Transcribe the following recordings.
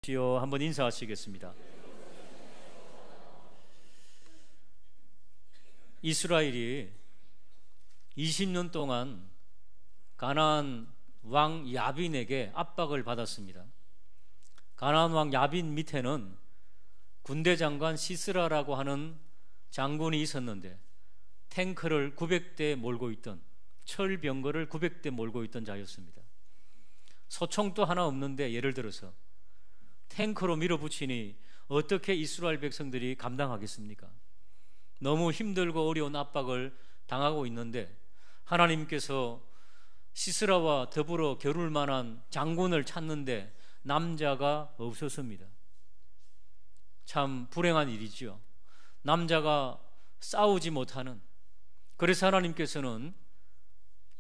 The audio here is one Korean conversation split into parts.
주여, 한번 인사하시겠습니다. 이스라엘이 20년 동안 가나안 왕 야빈에게 압박을 받았습니다. 가나안 왕 야빈 밑에는 군대 장관 시스라라고 하는 장군이 있었는데 탱크를 900대 몰고 있던, 철병거를 900대 몰고 있던 자였습니다. 소총도 하나 없는데 예를 들어서 탱크로 밀어붙이니 어떻게 이스라엘 백성들이 감당하겠습니까? 너무 힘들고 어려운 압박을 당하고 있는데 하나님께서 시스라와 더불어 겨룰 만한 장군을 찾는데 남자가 없었습니다. 참 불행한 일이죠. 남자가 싸우지 못하는, 그래서 하나님께서는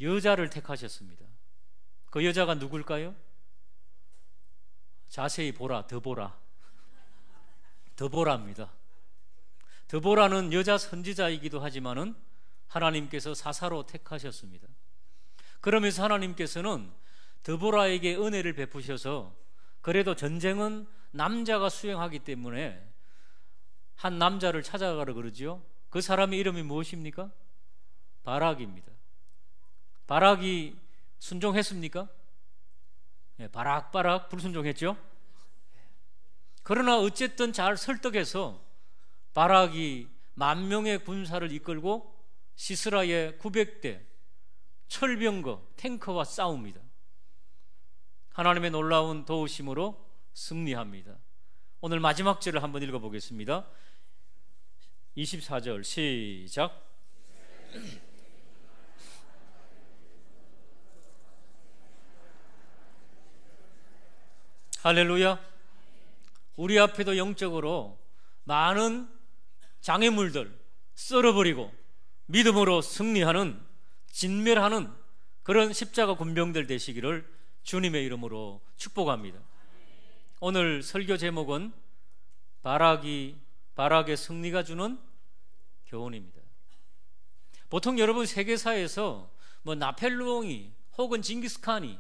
여자를 택하셨습니다. 그 여자가 누굴까요? 자세히 보라, 드보라. 드보라입니다. 드보라는 여자 선지자이기도 하지만은 하나님께서 사사로 택하셨습니다. 그러면서 하나님께서는 드보라에게 은혜를 베푸셔서 그래도 전쟁은 남자가 수행하기 때문에 한 남자를 찾아가라 그러죠. 그 사람의 이름이 무엇입니까? 바락입니다. 바락이 순종했습니까? 네, 바락 불순종했죠. 그러나 어쨌든 잘 설득해서 바락이 10,000명의 군사를 이끌고 시스라의 900대 철병거 탱크와 싸웁니다. 하나님의 놀라운 도우심으로 승리합니다. 오늘 마지막 절을 한번 읽어보겠습니다. 24절 시작. 할렐루야. 우리 앞에도 영적으로 많은 장애물들 썰어버리고 믿음으로 승리하는, 진멸하는 그런 십자가 군병들 되시기를 주님의 이름으로 축복합니다. 오늘 설교 제목은 바락의 승리가 주는 교훈입니다. 보통 여러분 세계사에서 나펠루옹이 혹은 징기스칸이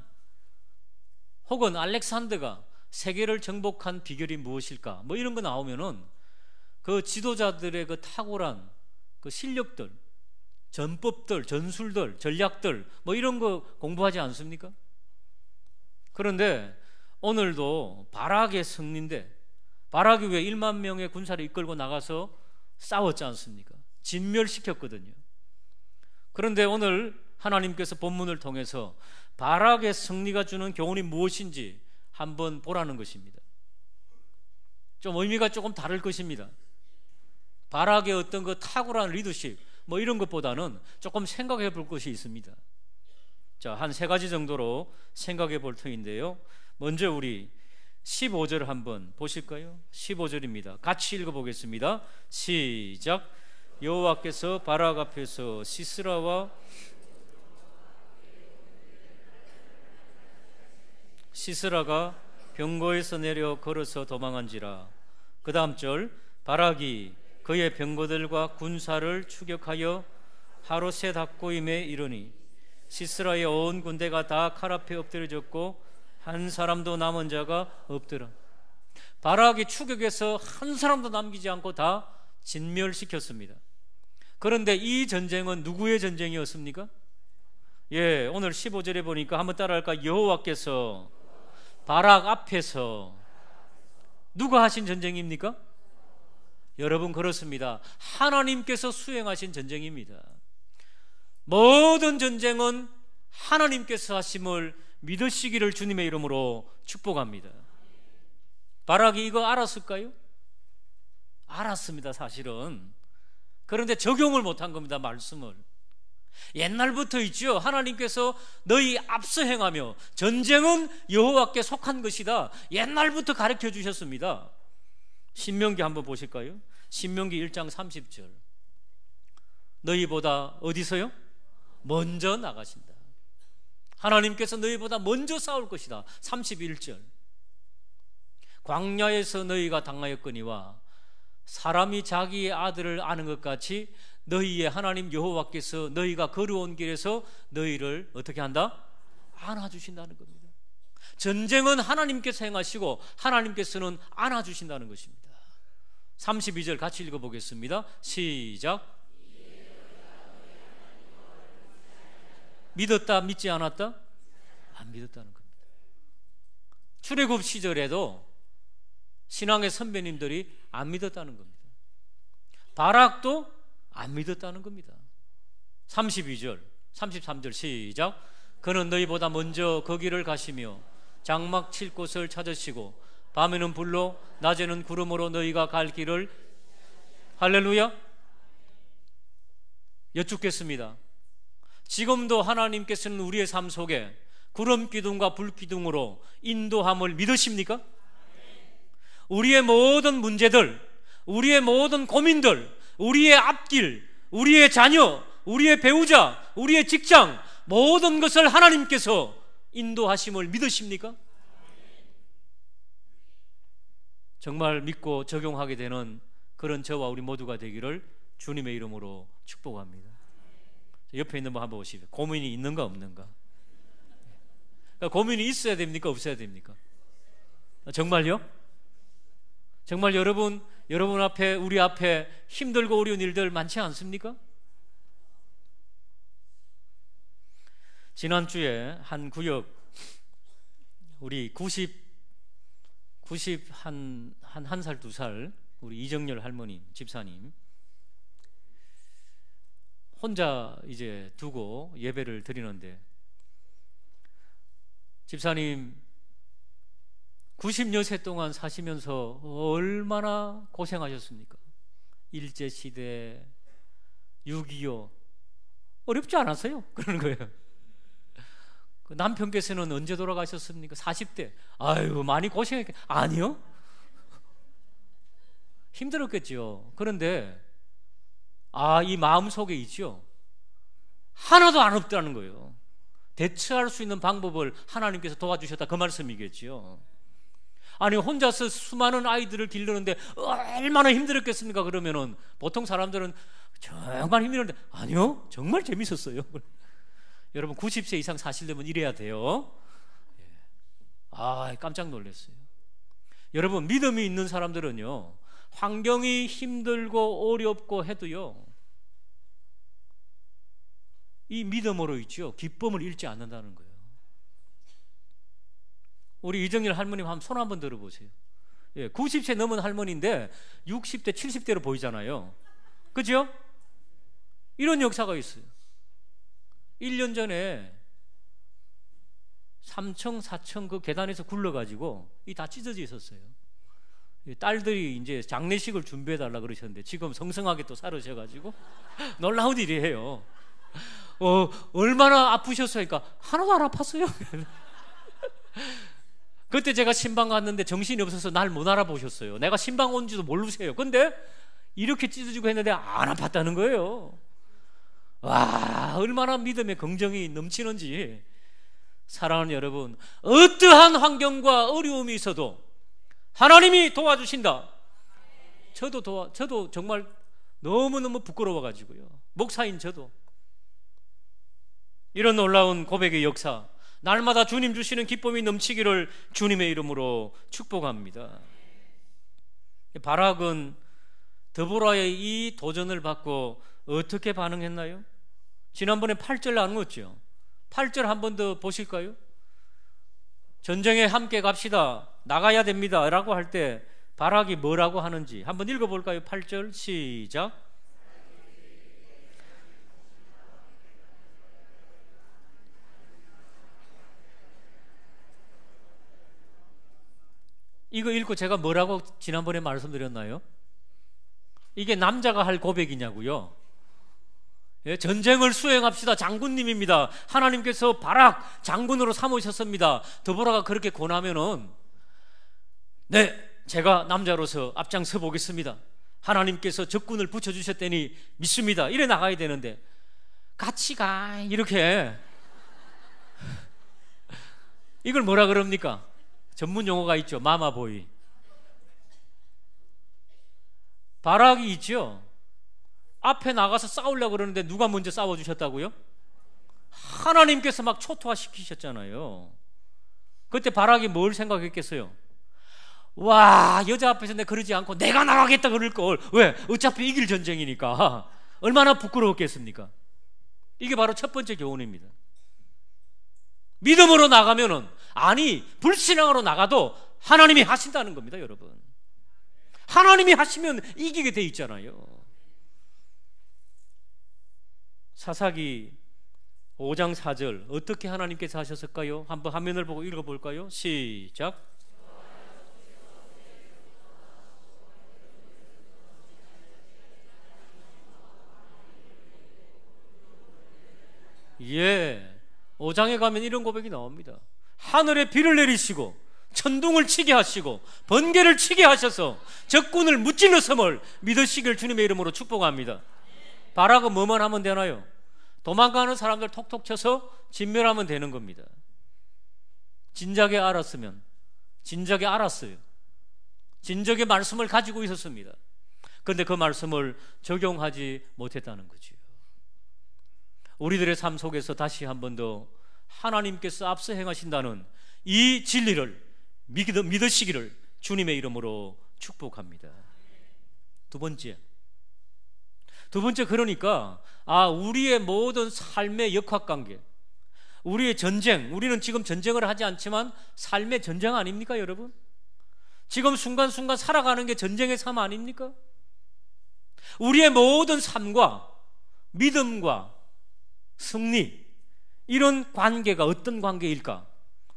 혹은 알렉산더가 세계를 정복한 비결이 무엇일까? 이런 거 나오면은 그 지도자들의 그 탁월한 그 실력들, 전법들, 전술들, 전략들 이런 거 공부하지 않습니까? 그런데 오늘도 바락의 승리인데, 바락이 왜 1만 명의 군사를 이끌고 나가서 싸웠지 않습니까? 진멸시켰거든요. 그런데 오늘 하나님께서 본문을 통해서 바락의 승리가 주는 교훈이 무엇인지 한번 보라는 것입니다. 좀 의미가 조금 다를 것입니다. 바락의 어떤 그 탁월한 리더십 이런 것보다는 조금 생각해 볼 것이 있습니다. 자, 한 3가지 정도로 생각해 볼 터인데요. 먼저 우리 15절 한번 보실까요? 15절입니다. 같이 읽어보겠습니다. 시작. 여호와께서 바락 앞에서 시스라와 시스라가 병거에서 내려 걸어서 도망한지라. 그 다음 절, 바락이 그의 병거들과 군사를 추격하여 하롯의 닥고임에 이르니 시스라의 온 군대가 다 칼 앞에 엎드려졌고 한 사람도 남은 자가 없더라. 바락이 추격해서 한 사람도 남기지 않고 다 진멸시켰습니다. 그런데 이 전쟁은 누구의 전쟁이었습니까? 오늘 15절에 보니까 한번 따라할까? 여호와께서 바락 앞에서. 누가 하신 전쟁입니까? 여러분, 그렇습니다. 하나님께서 수행하신 전쟁입니다. 모든 전쟁은 하나님께서 하심을 믿으시기를 주님의 이름으로 축복합니다. 바락이 이거 알았을까요? 알았습니다, 사실은. 그런데 적용을 못한 겁니다, 말씀을. 옛날부터 있죠. 하나님께서 너희 앞서 행하며 전쟁은 여호와께 속한 것이다, 옛날부터 가르쳐 주셨습니다. 신명기 한번 보실까요? 신명기 1장 30절. 너희보다 어디서요? 먼저 나가신다. 하나님께서 너희보다 먼저 싸울 것이다. 31절. 광야에서 너희가 당하였거니와 사람이 자기의 아들을 아는 것 같이 너희의 하나님 여호와께서 너희가 걸어온 길에서 너희를 어떻게 한다? 안아주신다는 겁니다. 전쟁은 하나님께서 행하시고 하나님께서는 안아주신다는 것입니다. 32절 같이 읽어보겠습니다. 시작. 믿었다, 믿지 않았다? 안 믿었다는 겁니다. 출애굽 시절에도 신앙의 선배님들이 안 믿었다는 겁니다. 바락도 안 믿었다는 겁니다. 32절, 33절 시작. 그는 너희보다 먼저 거기를 가시며 장막 칠 곳을 찾으시고 밤에는 불로 낮에는 구름으로 너희가 갈 길을 할렐루야. 여쭙겠습니다. 지금도 하나님께서는 우리의 삶 속에 구름 기둥과 불 기둥으로 인도함을 믿으십니까? 우리의 모든 문제들, 우리의 모든 고민들, 우리의 앞길, 우리의 자녀, 우리의 배우자, 우리의 직장, 모든 것을 하나님께서 인도하심을 믿으십니까? 정말 믿고 적용하게 되는 그런 저와 우리 모두가 되기를 주님의 이름으로 축복합니다. 옆에 있는 분 한번 보시죠. 고민이 있는가 없는가? 그러니까 고민이 있어야 됩니까? 없어야 됩니까? 정말요? 정말 여러분 앞에, 우리 앞에 힘들고 어려운 일들 많지 않습니까? 지난주에 한 구역, 우리 1살, 2살, 우리 이정열 할머니, 집사님, 혼자 이제 두고 예배를 드리는데, 집사님 90여 세 동안 사시면서 얼마나 고생하셨습니까? 일제시대, 6.25 어렵지 않았어요? 그러는 거예요. 남편께서는 언제 돌아가셨습니까? 40대. 아유, 많이 고생했겠. 아니요? 힘들었겠죠. 그런데 이 마음 속에 있죠. 하나도 안 없다는 거예요. 대처할 수 있는 방법을 하나님께서 도와주셨다, 그 말씀이겠죠. 아니, 혼자서 수많은 아이들을 기르는데 얼마나 힘들었겠습니까? 그러면은 보통 사람들은 정말 힘들었는데, 아니요, 정말 재밌었어요. 여러분 90세 이상 사시려면 이래야 돼요. 깜짝 놀랐어요. 여러분, 믿음이 있는 사람들은요, 환경이 힘들고 어렵고 해도요, 이 믿음으로 있죠, 기쁨을 잃지 않는다는 거예요. 우리 이정일 할머님 한번 손 한번 들어보세요. 90세 넘은 할머니인데 60대 70대로 보이잖아요. 그죠? 이런 역사가 있어요. 1년 전에 3층, 4층 그 계단에서 굴러가지고 이 다 찢어져 있었어요. 딸들이 이제 장례식을 준비해달라 그러셨는데 지금 성성하게 또 살으셔가지고 놀라운 일이에요. 얼마나 아프셨어요? 그러니까 하나도 안 아팠어요. 그때 제가 신방 갔는데 정신이 없어서 날 못 알아보셨어요. 내가 신방 온지도 모르세요. 근데 이렇게 찢어지고 했는데 안 아팠다는 거예요. 와, 얼마나 믿음의 긍정이 넘치는지. 사랑하는 여러분, 어떠한 환경과 어려움이 있어도 하나님이 도와주신다. 저도 정말 너무너무 부끄러워가지고요, 목사인 저도 이런 놀라운 고백의 역사, 날마다 주님 주시는 기쁨이 넘치기를 주님의 이름으로 축복합니다. 바락은 드보라의 이 도전을 받고 어떻게 반응했나요? 지난번에 8절 나누었죠. 8절 한 번 더 보실까요? 전쟁에 함께 갑시다, 나가야 됩니다 라고 할 때 바락이 뭐라고 하는지 한번 읽어볼까요? 8절 시작. 이거 읽고 제가 뭐라고 지난번에 말씀드렸나요? 이게 남자가 할 고백이냐고요? 전쟁을 수행합시다, 장군님입니다. 하나님께서 바락 장군으로 삼으셨습니다. 드보라가 그렇게 권하면은, 네, 제가 남자로서 앞장서 보겠습니다. 하나님께서 적군을 붙여주셨다니 믿습니다. 이래 나가야 되는데, 같이 가, 이렇게. 이걸 뭐라 그럽니까? 전문 용어가 있죠. 마마보이. 바락이 있죠. 앞에 나가서 싸우려고 그러는데 누가 먼저 싸워주셨다고요? 하나님께서 막 초토화시키셨잖아요. 그때 바락이 뭘 생각했겠어요? 와, 여자 앞에서 내가 그러지 않고 내가 나가겠다 그럴 걸. 왜? 어차피 이길 전쟁이니까. 얼마나 부끄러웠겠습니까? 이게 바로 첫 번째 교훈입니다. 믿음으로 나가면은, 아니 불신앙으로 나가도 하나님이 하신다는 겁니다, 여러분. 하나님이 하시면 이기게 돼 있잖아요. 사사기 5장 4절 어떻게 하나님께서 하셨을까요? 한번 화면을 보고 읽어볼까요? 시작. 예, 5장에 가면 이런 고백이 나옵니다. 하늘에 비를 내리시고 천둥을 치게 하시고 번개를 치게 하셔서 적군을 무찔러 섬을 믿으시길 주님의 이름으로 축복합니다. 바락은 뭐만 하면 되나요? 도망가는 사람들 톡톡 쳐서 진멸하면 되는 겁니다. 진작에 알았으면, 진작에 알았어요. 진작에 말씀을 가지고 있었습니다. 그런데 그 말씀을 적용하지 못했다는 거죠. 우리들의 삶 속에서 다시 한 번 더 하나님께서 앞서 행하신다는 이 진리를 믿으시기를 주님의 이름으로 축복합니다. 두 번째, 그러니까 우리의 모든 삶의 역학관계, 우리의 전쟁, 우리는 지금 전쟁을 하지 않지만 삶의 전쟁 아닙니까, 여러분? 지금 순간순간 살아가는 게 전쟁의 삶 아닙니까? 우리의 모든 삶과 믿음과 승리, 이런 관계가 어떤 관계일까?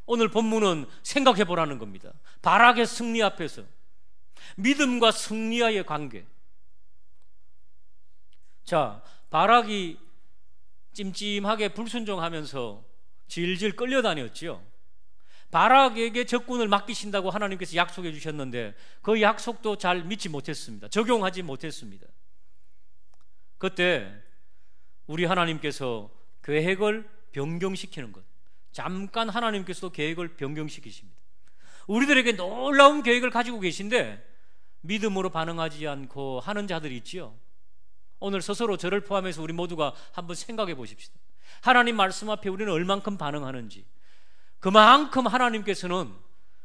오늘 본문은 생각해 보라는 겁니다. 바락의 승리 앞에서 믿음과 승리와의 관계. 자, 바락이 찜찜하게 불순종하면서 질질 끌려다녔죠. 바락에게 적군을 맡기신다고 하나님께서 약속해 주셨는데 그 약속도 잘 믿지 못했습니다. 적용하지 못했습니다. 그때 우리 하나님께서 계획을 변경시키는 것, 잠깐 하나님께서도 계획을 변경시키십니다. 우리들에게 놀라운 계획을 가지고 계신데 믿음으로 반응하지 않고 하는 자들이 있지요. 오늘 스스로 저를 포함해서 우리 모두가 한번 생각해 보십시다. 하나님 말씀 앞에 우리는 얼만큼 반응하는지. 그만큼 하나님께서는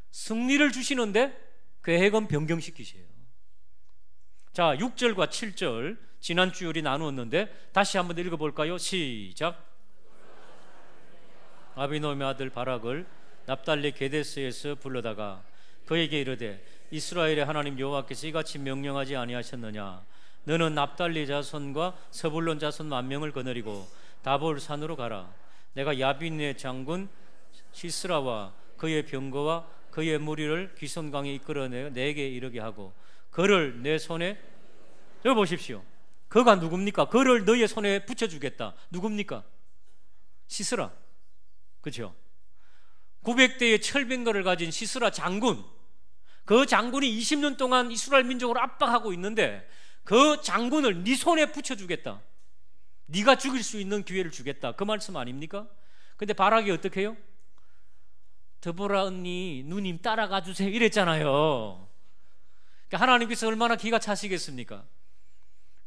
승리를 주시는데 계획은 변경시키세요. 자, 6절과 7절 지난주에 우리 나누었는데 다시 한번 읽어볼까요? 시작. 아비노함의 아들 바락을 납달리 게데스에서 불러다가 그에게 이르되 이스라엘의 하나님 여호와께서 이같이 명령하지 아니하셨느냐? 너는 납달리 자손과 서불론 자손 10,000명을 거느리고 다볼 산으로 가라. 내가 야빈의 장군 시스라와 그의 병거와 그의 무리를 기손강에 이끌어내어 내게 이르게 하고 그를 내 손에, 여기 보십시오. 그가 누굽니까? 그를 너의 손에 붙여주겠다. 누굽니까? 시스라. 그렇죠? 900대의 철병거를 가진 시스라 장군, 그 장군이 20년 동안 이스라엘 민족을 압박하고 있는데 그 장군을 네 손에 붙여주겠다. 네가 죽일 수 있는 기회를 주겠다. 그 말씀 아닙니까? 근데 바락이 어떻게 해요? 드보라 언니 누님 따라가 주세요 이랬잖아요. 그러니까 하나님께서 얼마나 기가 차시겠습니까?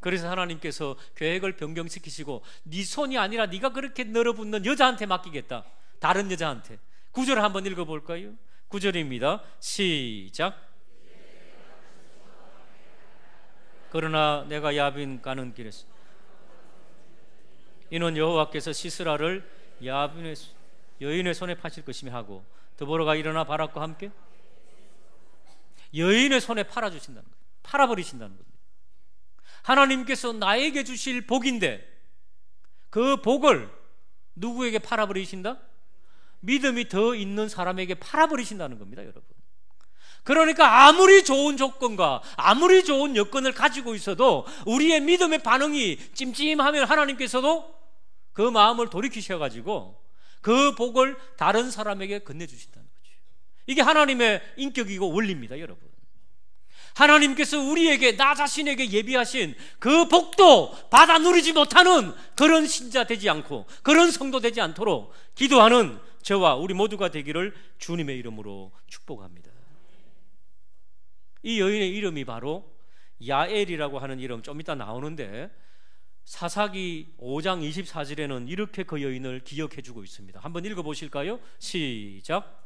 그래서 하나님께서 계획을 변경시키시고 네 손이 아니라 네가 그렇게 늘어붙는 여자한테 맡기겠다. 다른 여자한테. 9절 한번 읽어볼까요? 9절입니다. 시작. 그러나 내가 야빈 가는 길에서 이는 여호와께서 시스라를 야빈의 여인의 손에 파실 것이며 하고 드보라가 일어나 바락과 함께 여인의 손에 팔아주신다는 거예요. 팔아버리신다는 겁니다. 하나님께서 나에게 주실 복인데 그 복을 누구에게 팔아버리신다? 믿음이 더 있는 사람에게 팔아버리신다는 겁니다, 여러분. 그러니까 아무리 좋은 조건과 아무리 좋은 여건을 가지고 있어도 우리의 믿음의 반응이 찜찜하면 하나님께서도 그 마음을 돌이키셔가지고 그 복을 다른 사람에게 건네주신다는 거죠. 이게 하나님의 인격이고 원리입니다, 여러분. 하나님께서 우리에게, 나 자신에게 예비하신 그 복도 받아 누리지 못하는 그런 신자 되지 않고 그런 성도 되지 않도록 기도하는 저와 우리 모두가 되기를 주님의 이름으로 축복합니다. 이 여인의 이름이 바로 야엘이라고 하는 이름, 좀 이따 나오는데 사사기 5장 24절에는 이렇게 그 여인을 기억해 주고 있습니다. 한번 읽어보실까요? 시작.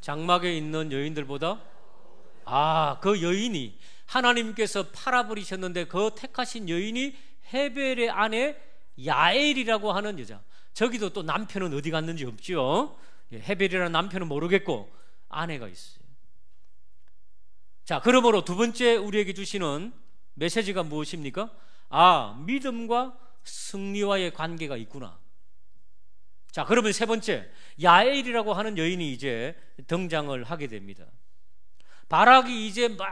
장막에 있는 여인들보다 그 여인이 하나님께서 팔아버리셨는데 그 택하신 여인이 헤벨의 아내 야엘이라고 하는 여자. 저기도 또 남편은 어디 갔는지 없죠. 헤벨이라는 남편은 모르겠고 아내가 있어요. 자, 그러므로 두 번째 우리에게 주시는 메시지가 무엇입니까? 믿음과 승리와의 관계가 있구나. 자, 그러면 세 번째, 야엘이라고 하는 여인이 이제 등장을 하게 됩니다. 바락이 이제 막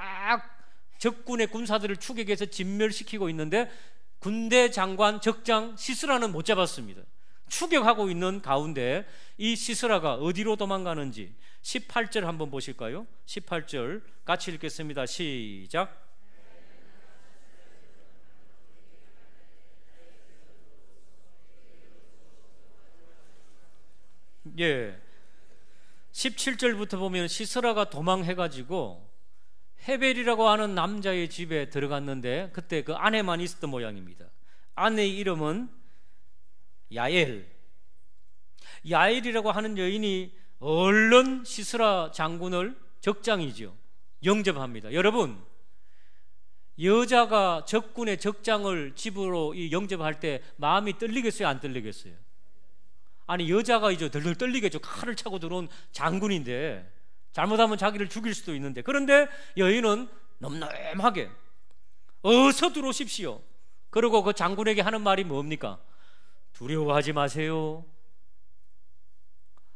적군의 군사들을 추격해서 진멸시키고 있는데 군대 장관 적장 시스라는 못 잡았습니다. 추격하고 있는 가운데 이 시스라가 어디로 도망가는지 18절 한번 보실까요? 18절 같이 읽겠습니다. 시작. 예, 17절부터 보면 시스라가 도망해가지고 헤벨이라고 하는 남자의 집에 들어갔는데 그때 그 아내만 있었던 모양입니다. 아내의 이름은 야엘. 야엘이라고 하는 여인이 얼른 시스라 장군을 적장이죠, 영접합니다. 여러분, 여자가 적군의 적장을 집으로 영접할 때 마음이 떨리겠어요, 안 떨리겠어요? 아니, 여자가 이제 덜덜 떨리겠죠. 칼을 차고 들어온 장군인데 잘못하면 자기를 죽일 수도 있는데. 그런데 여인은 넘넘하게 어서 들어오십시오. 그리고 그 장군에게 하는 말이 뭡니까? 두려워하지 마세요.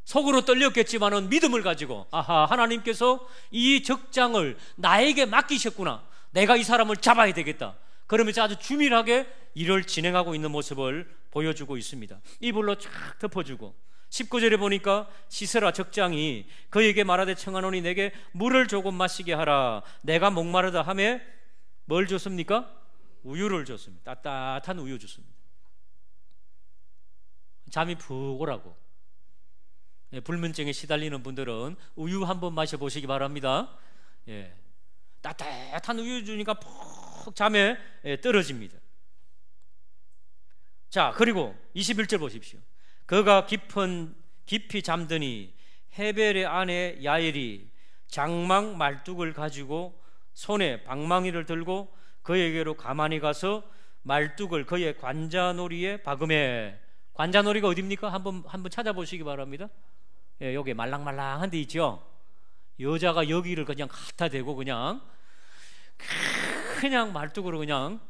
속으로 떨렸겠지만은 믿음을 가지고 하나님께서 이 적장을 나에게 맡기셨구나. 내가 이 사람을 잡아야 되겠다. 그러면서 아주 주밀하게 일을 진행하고 있는 모습을 보여주고 있습니다. 이불로 쫙 덮어주고 19절에 보니까 시스라 적장이 그에게 말하되 청하노니 내게 물을 조금 마시게 하라. 내가 목마르다 하매 뭘 줬습니까? 우유를 줬습니다. 따뜻한 우유 줬습니다. 잠이 푹 오라고. 불면증에 시달리는 분들은 우유 한번 마셔보시기 바랍니다. 따뜻한 우유 주니까 푹 잠에 떨어집니다. 자, 그리고 21절 보십시오. 그가 깊이 잠드니 헤벨의 아내 야엘이 장막 말뚝을 가지고 손에 방망이를 들고 그에게로 가만히 가서 말뚝을 그의 관자놀이에 박음해. 관자놀이가 어디입니까? 한번 찾아보시기 바랍니다. 여기 말랑말랑한 데 있죠. 여자가 여기를 그냥 갖다 대고 그냥 말뚝으로 그냥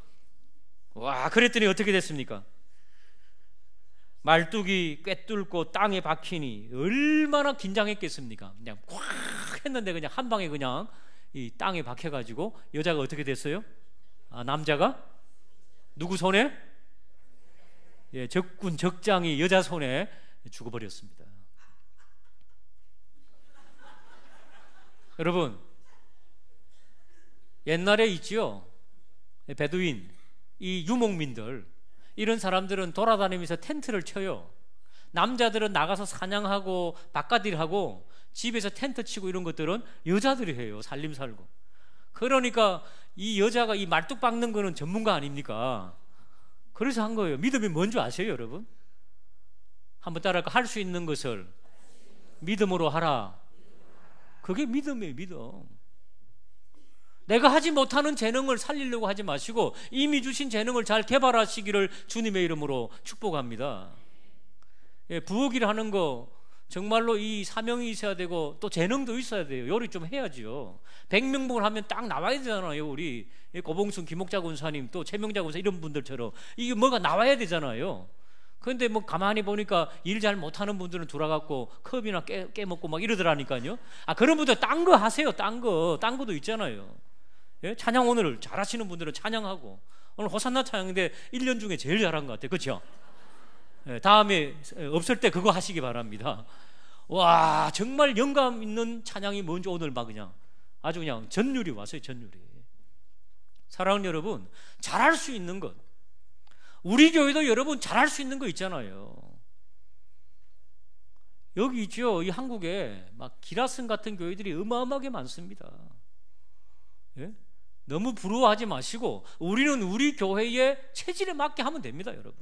그랬더니 어떻게 됐습니까? 말뚝이 꿰뚫고 땅에 박히니 얼마나 긴장했겠습니까? 그냥 꽉 했는데 그냥 한 방에 그냥 이 땅에 박혀가지고 여자가 어떻게 됐어요? 남자가 누구 손에? 적군 적장이 여자 손에 죽어버렸습니다. 여러분, 옛날에 있지요, 베두인, 이 유목민들, 이런 사람들은 돌아다니면서 텐트를 쳐요. 남자들은 나가서 사냥하고 바깥일하고 집에서 텐트 치고 이런 것들은 여자들이 해요. 살림 살고. 그러니까 이 여자가 이 말뚝 박는 거는 전문가 아닙니까? 그래서 한 거예요. 믿음이 뭔지 아세요, 여러분? 한번 따라할까? 할 수 있는 것을 믿음으로 하라. 그게 믿음이에요, 믿음. 내가 하지 못하는 재능을 살리려고 하지 마시고 이미 주신 재능을 잘 개발하시기를 주님의 이름으로 축복합니다. 부엌일 하는 거 정말로 이 사명이 있어야 되고 또 재능도 있어야 돼요. 요리 좀 해야죠. 100명분을 하면 딱 나와야 되잖아요. 우리 고봉순 김옥자 군사님 또 최명자 군사 이런 분들처럼 이게 뭐가 나와야 되잖아요. 그런데 뭐 가만히 보니까 일 잘 못하는 분들은 돌아갔고 컵이나 깨먹고 막 이러더라니까요. 그런 분들 딴 거 하세요. 딴 거도 있잖아요. 찬양 오늘 잘하시는 분들은 찬양하고, 오늘 호산나 찬양인데 1년 중에 제일 잘한 것 같아요. 그렇죠? 다음에 없을 때 그거 하시기 바랍니다. 와, 정말 영감 있는 찬양이 뭔지 오늘 막 그냥 아주 그냥 전율이 왔어요. 전율이. 사랑하는 여러분, 잘할 수 있는 것, 우리 교회도 여러분 잘할 수 있는 거 있잖아요. 여기 있죠. 이 한국에 막 기라슨 같은 교회들이 어마어마하게 많습니다. 너무 부러워하지 마시고 우리는 우리 교회의 체질에 맞게 하면 됩니다, 여러분.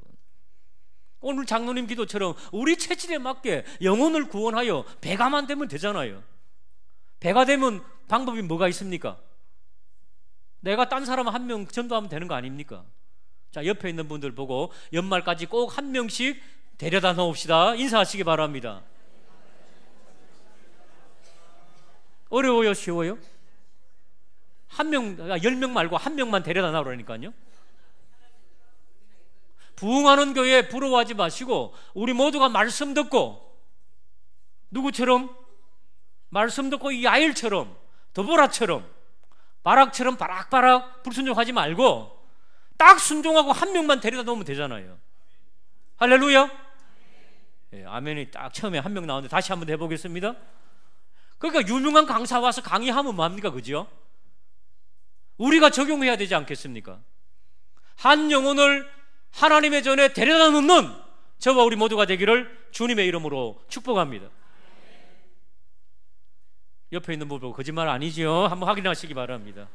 오늘 장로님 기도처럼 우리 체질에 맞게 영혼을 구원하여 배가만 되면 되잖아요. 배가 되면 방법이 뭐가 있습니까? 내가 딴 사람 한 명 전도하면 되는 거 아닙니까? 자, 옆에 있는 분들 보고 연말까지 꼭 한 명씩 데려다 놓읍시다. 인사하시기 바랍니다. 어려워요? 쉬워요? 한 명, 10명 말고 한 명만 데려다 놓으라니까요. 부흥하는 교회 부러워하지 마시고 우리 모두가 말씀 듣고, 누구처럼? 말씀 듣고 이 야일처럼, 드보라처럼, 바락처럼 바락바락 불순종하지 말고 딱 순종하고 한 명만 데려다 놓으면 되잖아요. 할렐루야. 예, 아멘이 딱 처음에 한 명 나오는데 다시 한번 해보겠습니다. 그러니까 유명한 강사 와서 강의하면 뭐합니까? 그죠? 우리가 적용해야 되지 않겠습니까? 한 영혼을 하나님의 전에 데려다 놓는 저와 우리 모두가 되기를 주님의 이름으로 축복합니다. 옆에 있는 분 보고 거짓말 아니지요? 한번 확인하시기 바랍니다.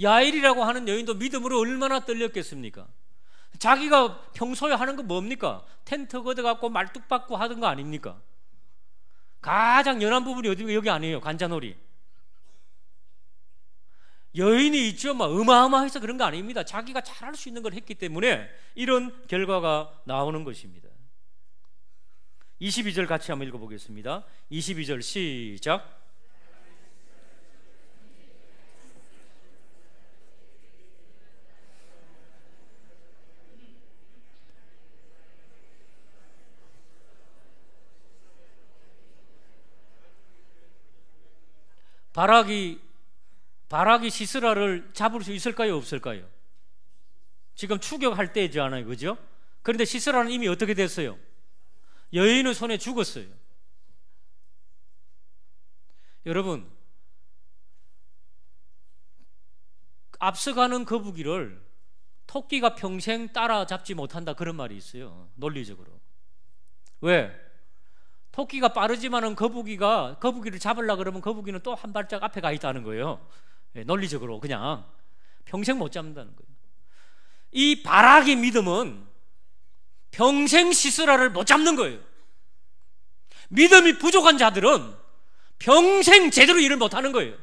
야일이라고 하는 여인도 믿음으로 얼마나 떨렸겠습니까? 자기가 평소에 하는 거 뭡니까? 텐트 걷어갖고 말뚝 받고 하던 거 아닙니까? 가장 연한 부분이 어디, 여기 아니에요. 관자놀이. 여인이 있죠. 막 어마어마해서 그런 거 아닙니다. 자기가 잘할 수 있는 걸 했기 때문에 이런 결과가 나오는 것입니다. 22절 같이 한번 읽어보겠습니다. 22절 시작. 바락이 시스라를 잡을 수 있을까요? 없을까요? 지금 추격할 때이지 않아요, 그죠? 그런데 시스라는 이미 어떻게 됐어요? 여인의 손에 죽었어요. 여러분, 앞서가는 거북이를 토끼가 평생 따라잡지 못한다, 그런 말이 있어요, 논리적으로. 왜? 토끼가 빠르지만은 거북이를 잡으려고 그러면 거북이는 또 한 발짝 앞에 가 있다는 거예요. 논리적으로 그냥 평생 못 잡는다는 거예요. 이 바락의 믿음은 평생 시스라를 못 잡는 거예요. 믿음이 부족한 자들은 평생 제대로 일을 못 하는 거예요.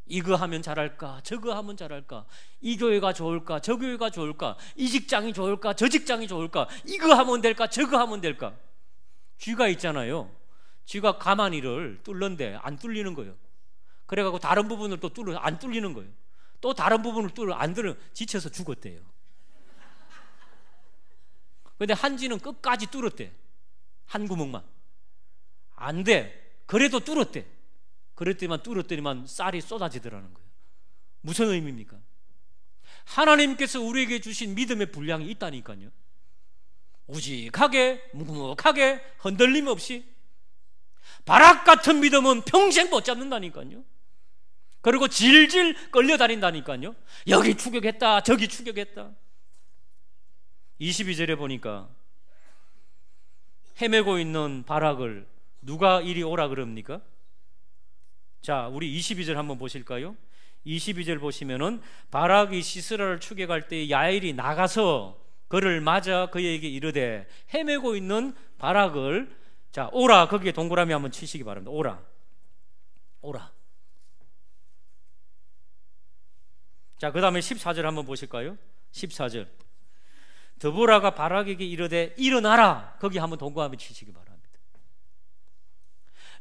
이거 하면 잘할까, 저거 하면 잘할까, 이 교회가 좋을까, 저 교회가 좋을까, 이 직장이 좋을까, 저 직장이 좋을까, 이거 하면 될까, 저거 하면 될까. 쥐가 있잖아요. 쥐가 가마니를 뚫는데 안 뚫리는 거예요. 그래갖고 다른 부분을 또 뚫어 안 뚫리는 거예요. 또 다른 부분을 뚫어 안 뚫어 지쳐서 죽었대요. 근데 한 쥐는 끝까지 뚫었대. 한 구멍만. 안 돼. 그래도 뚫었대. 뚫었더니만 쌀이 쏟아지더라는 거예요. 무슨 의미입니까? 하나님께서 우리에게 주신 믿음의 분량이 있다니까요. 우직하게, 묵묵하게, 흔들림 없이. 바락 같은 믿음은 평생 못 잡는다니까요. 그리고 질질 끌려다닌다니까요. 여기 추격했다, 저기 추격했다. 22절에 보니까 헤매고 있는 바락을 누가 이리 오라 그럽니까? 자, 우리 22절 한번 보실까요? 22절 보시면은 바락이 시스라를 추격할 때 야일이 나가서 그를 맞아 그에게 이르되, 헤매고 있는 바락을, 자, 오라, 거기에 동그라미 한번 치시기 바랍니다. 오라. 자, 그 다음에 14절 한번 보실까요? 14절. 드보라가 바락에게 이르되 일어나라, 거기 한번 동그라미 치시기 바랍니다.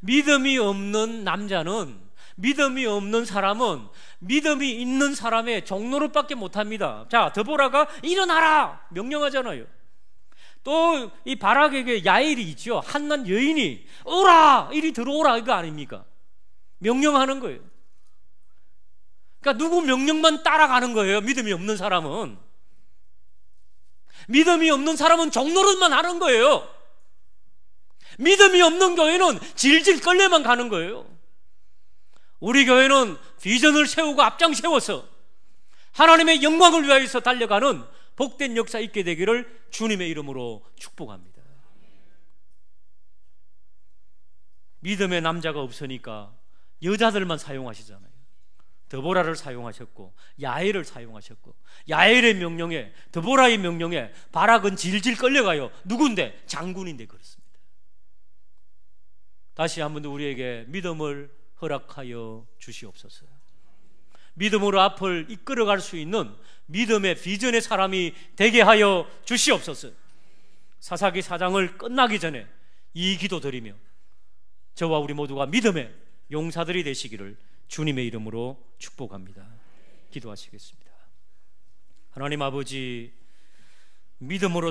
믿음이 없는 남자는, 믿음이 없는 사람은 믿음이 있는 사람의 종노릇밖에 못합니다. 자, 드보라가 일어나라 명령하잖아요. 또 이 바락에게 야일이 있죠. 한난 여인이 오라, 이리 들어오라, 이거 아닙니까? 명령하는 거예요. 그러니까 누구 명령만 따라가는 거예요. 믿음이 없는 사람은. 믿음이 없는 사람은 종노릇만 하는 거예요. 믿음이 없는 교회는 질질 끌려만 가는 거예요. 우리 교회는 비전을 세우고 앞장 세워서 하나님의 영광을 위하여서 달려가는 복된 역사 있게 되기를 주님의 이름으로 축복합니다. 믿음의 남자가 없으니까 여자들만 사용하시잖아요. 드보라를 사용하셨고 야엘을 사용하셨고, 야엘의 명령에, 드보라의 명령에 바락은 질질 끌려가요. 누군데? 장군인데 그렇습니다. 다시 한번 우리에게 믿음을 허락하여 주시옵소서. 믿음으로 앞을 이끌어갈 수 있는 믿음의 비전의 사람이 되게 하여 주시옵소서. 사사기 4장을 끝나기 전에 이 기도 드리며 저와 우리 모두가 믿음의 용사들이 되시기를 주님의 이름으로 축복합니다. 기도하시겠습니다. 하나님 아버지, 믿음으로